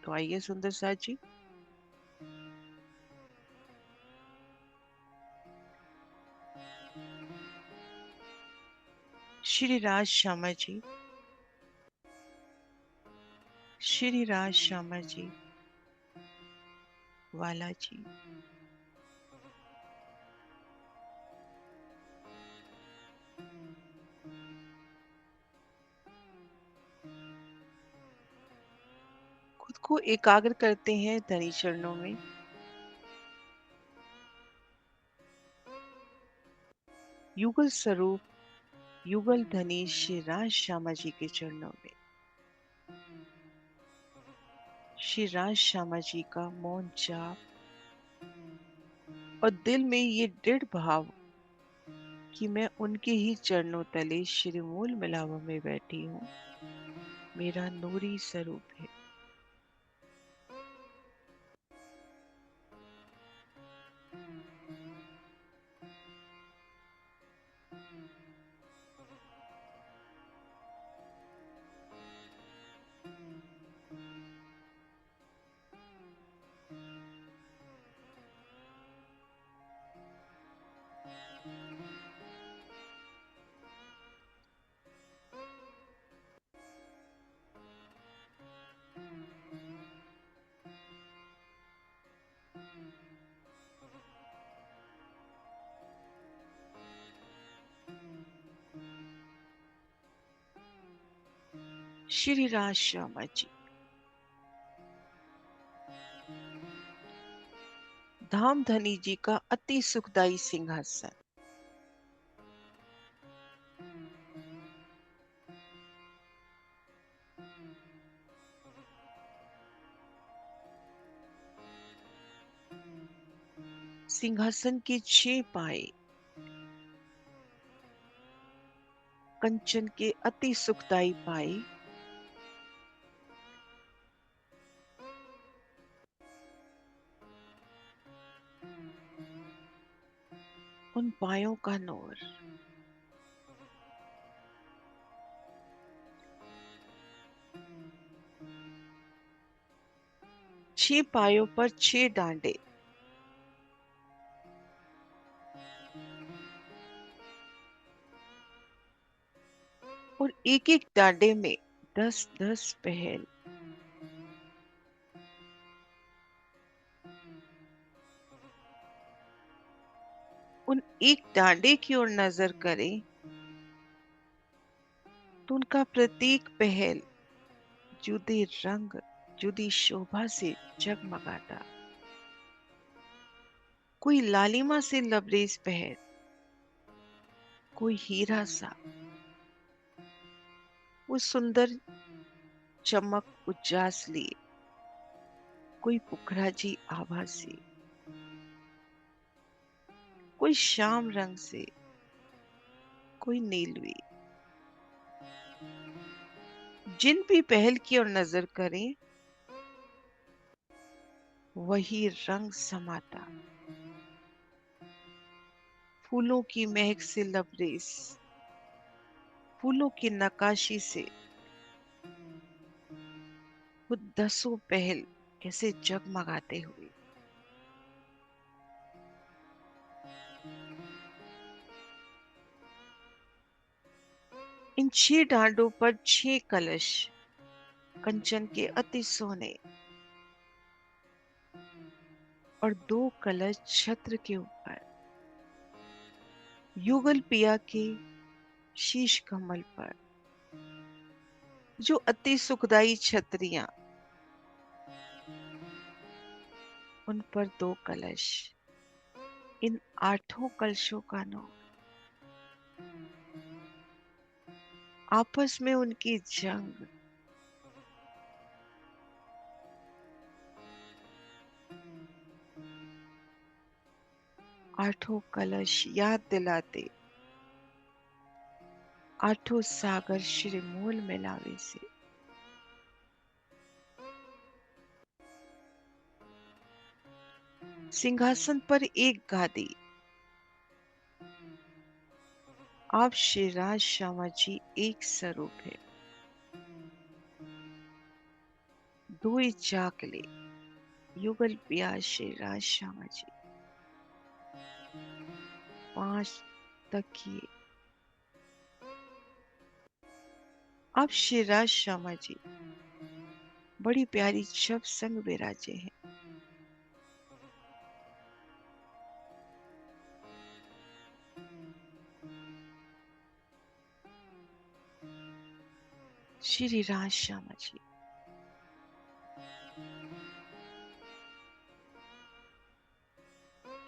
तो आइए सुंदर साथ जी। श्री राज श्यामा जी, श्री राज श्यामा जी, वाला जी। खुद को एकाग्र करते हैं धनी चरणों में। युगल स्वरूप, युगल धनी श्री राज श्यामा जी के चरणों में। श्री राज श्यामा जी का मौन जाप और दिल में ये दृढ़ भाव कि मैं उनके ही चरणों तले श्रीमूल मिलावा में बैठी हूँ, मेरा नूरी स्वरूप है। श्री राज श्यामा जी, धाम धनी जी का अति सुखदायी सिंहासन। सिंहासन के 6 पाए, कंचन के अति सुखदायी पाए, उन पायों का नूर। छह पायों पर 6 डांडे, और एक एक डांडे में 10-10 पहल। उन एक डांडे की ओर नजर करें तो उनका प्रत्येक पहल जुदे रंग, जुदी शोभा से जगमगाता। कोई लालिमा से लबरेज पहल, कोई हीरा सा, वो सुंदर चमक उज्जास लिए, कोई पुखराजी आभा से, कोई श्याम रंग से, कोई नीलवी। जिन भी पहल की ओर नजर करें वही रंग समाता। फूलों की महक से लबरेज, फूलों की नकाशी से वो 10 पहल कैसे जगमगाते हुए। इन 6 डांडों पर 6 कलश, कंचन के अति सोने, और 2 कलश छत्र के ऊपर। युगल पिया के शीश कमल पर जो अति सुखदाई छतरियां, उन पर 2 कलश। इन 8 कलशों का नूर, आपस में उनकी जंग, आठों कलश याद दिलाते 8 सागर श्रीमूल मिलावे से। सिंहासन पर एक गादी, आप श्री राज श्यामा जी एक स्वरूप है। दुई चाकले युगल पिया श्री राज श्यामा जी, 5 तकिए। अब श्री राज श्यामा जी बड़ी प्यारी छब संग विराजे हैं। श्री राज श्यामा जी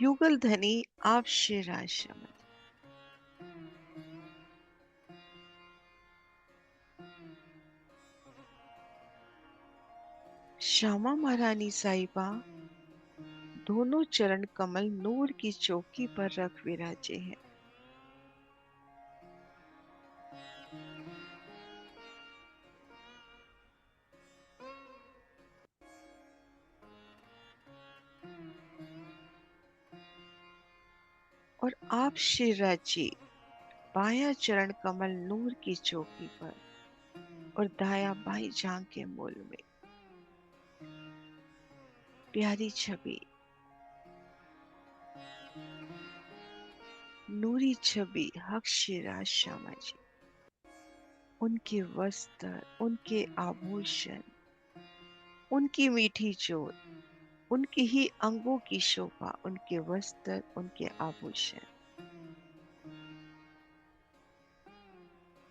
युगल धनी, आप श्री राज श्यामा जी। श्यामा महारानी साहिबा दोनों चरण कमल नूर की चौकी पर रख विराजे हैं। और आप श्री राज जी बाया चरण कमल नूर की चौकी पर और दाया बाई जांग के मूल में। प्यारी छवि, नूरी छवि हक श्री राज श्यामा जी, उनके वस्त्र, उनके आभूषण, उनकी मीठी जोत, उनकी ही अंगों की शोभा, उनके वस्त्र, उनके आभूषण,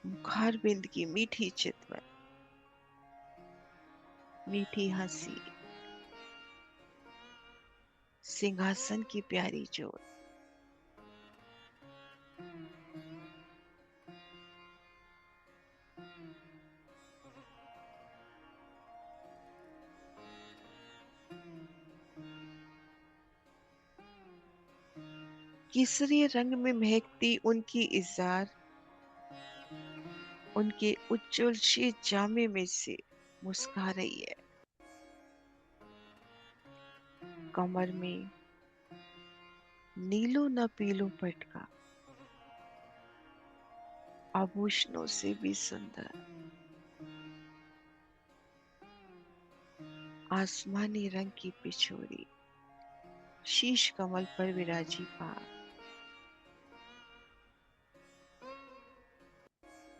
मुखारबिंद की मीठी चितवन, मीठी हंसी, सिंहासन की प्यारी जोत, केसरी रंग में महकती उनकी इज़ार, उनके उज्जवल शीत जामे में से मुस्का रही है। कमर में नीलो न पीलो पटका, आभूषणों से भी सुंदर, आसमानी रंग की पिछोरी शीश कमल पर विराजी पार,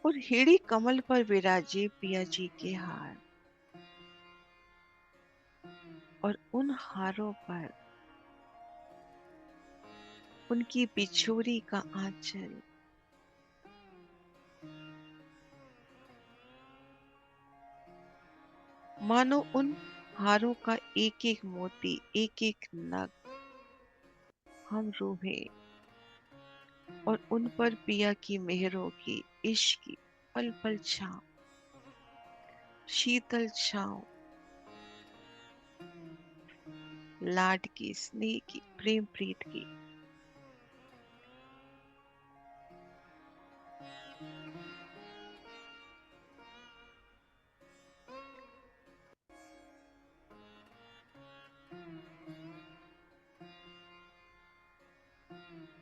और हिड़ी कमल पर विराजे पिया जी के हार, और उन हारों पर उनकी पिछोरी का आंचल, मानो उन हारों का एक एक मोती, एक एक नग हम रूहे, और उन पर पिया की मेहरों की, इश्क की पल पल छाँव, शीतल छाँव, लाड की, स्नेह की, प्रेम प्रीत की।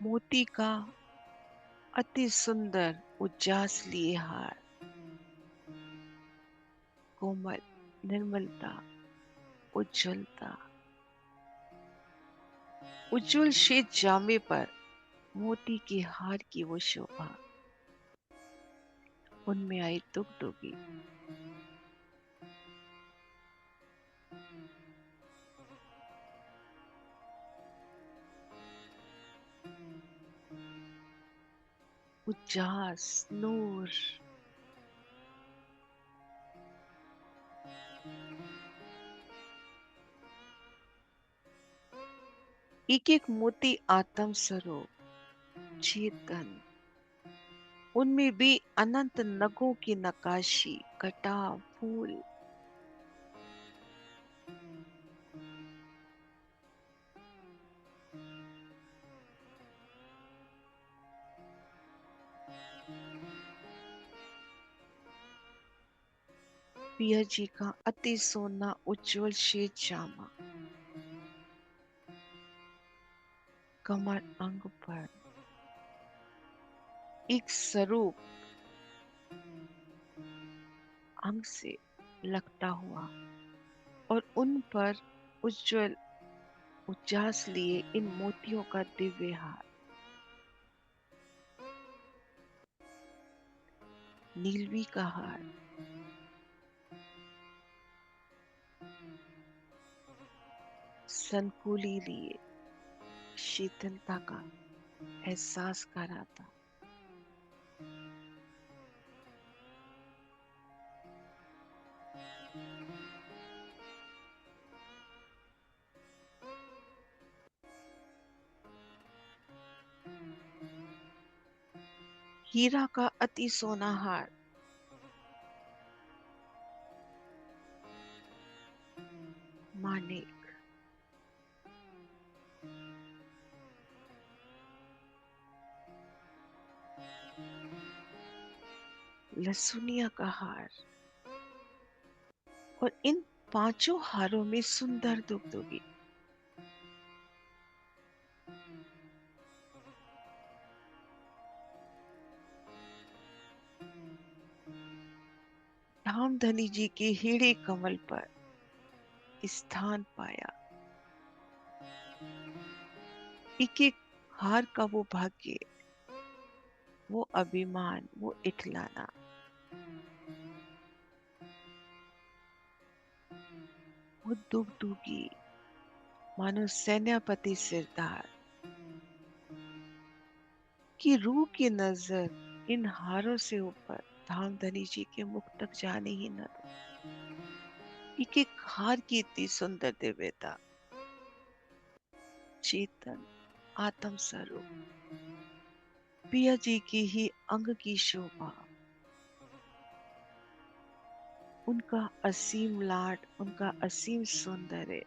मोती का अति सुंदर उज्जास लिए हार, कोमल, निर्मलता, उज्जवलता, उज्जवल श्वेत जामे पर मोती के हार की वो शोभा, उनमें आई दुगदुगी, उज्जास, नूर। एक एक मोती आत्म स्वरूप, चेतन, उनमें भी अनंत नगों की नकाशी, कटाव, फूल, पिया जी का अति सोना उज्जवल श्वेत जामा, कमर अंग पर एक स्वरूप अंग से लगता हुआ, और उन पर उज्जवल उजास लिए इन मोतियों का दिव्य हार। नीलवी का हार, सनकुली लिए शीतलता का एहसास कराता। हीरा का अति सोना हार, मानिक, लसुनिया का हार, और इन पांचों हारों में सुंदर दुगदुगी। धामधनी जी के हीरे कमल पर स्थान पाया। एक एक हार का वो भाग्य, वो अभिमान, वो इठलाना, वो दुगदुगी, मानो सैन्यापति सिरदार की रूह की नजर इन हारों से ऊपर धामधनी जी के मुख तक जाने ही न दो। एक एक हार की इतनी सुंदर दिव्यता, चेतन आत्म स्वरूप, पिया जी की ही अंग की शोभा, उनका असीम लाड, उनका असीम सौंदर्य,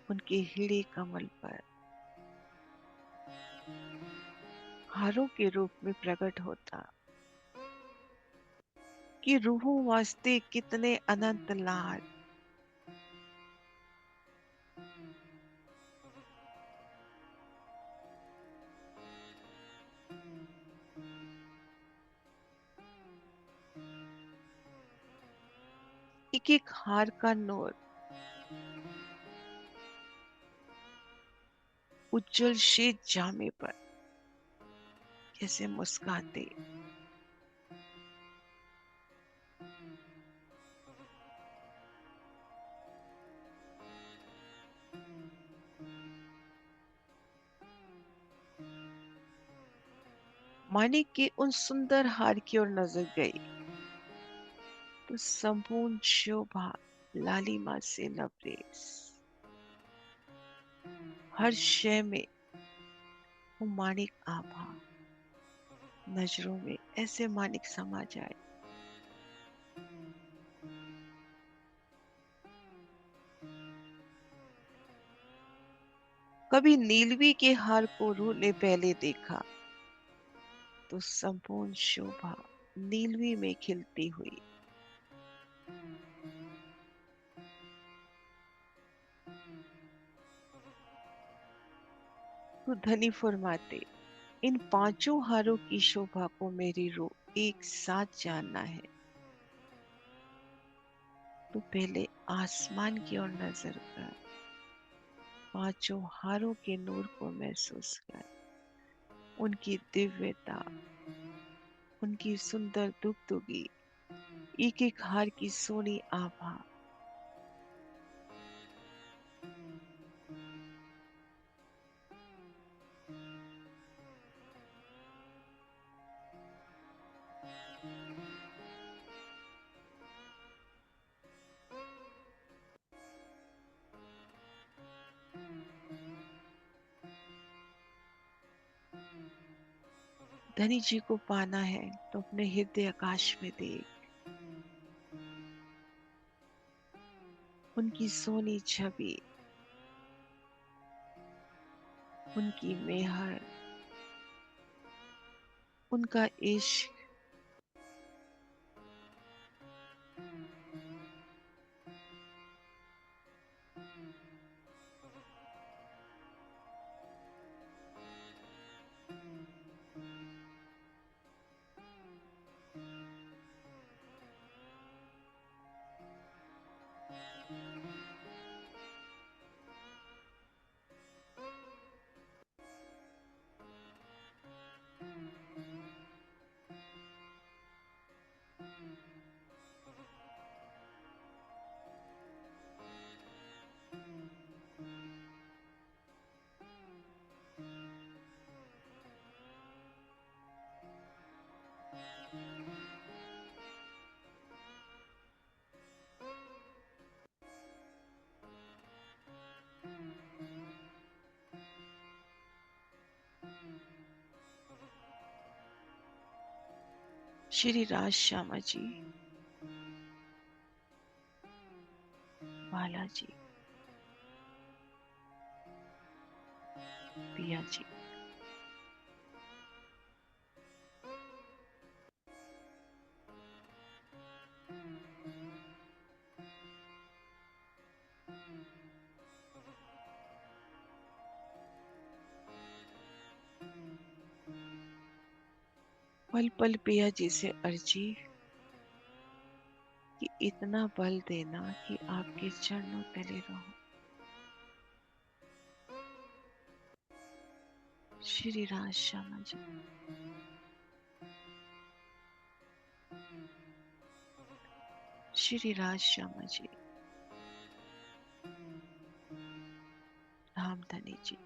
उनके हीरे कमल पर हारों के रूप में प्रकट होता कि रूहों वास्ते कितने अनंत लाड। एक एक हार का नूर उज्जवल श्वेत जामे पर कैसे मुस्काते। मानिक के उन सुंदर हार की ओर नजर गई तो संपूर्ण शोभा लालिमा से लबरेज। हर शय में वो मानिक आभा, नजरों में ऐसे मानिक समा जाए। कभी नीलवी के हार को रूह ने पहले देखा तो संपूर्ण शोभा नीलवी में खिलती हुई। तो धनी फरमाते, इन पांचों हारों की शोभा को मेरी रूह एक साथ जानना है तो पहले आसमान की ओर नजर कर, पांचों हारों के नूर को महसूस कर, उनकी दिव्यता, उनकी सुंदर दुगदुगी, एक एक हार की सोनी आभा। धनी जी को पाना है तो अपने हृदय आकाश में देख, उनकी सोनी छवि, उनकी मेहर, उनका इश्क, श्री राज श्यामा जी, बालाजी, पिया जी। पल पल पिया जी से अर्जी कि इतना बल देना कि आपके चरणों तले रहूं। श्री राज श्यामा जी, श्री राज श्यामा जी, रामधनी जी।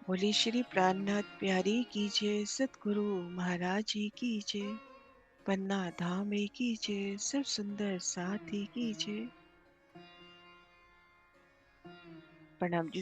बोली श्री प्राणनाथ प्यारी कीजिए, सतगुरु महाराज जी कीजिए, पन्ना धाम कीजिए, सब सुंदर साथी कीजिए। प्रणाम जी।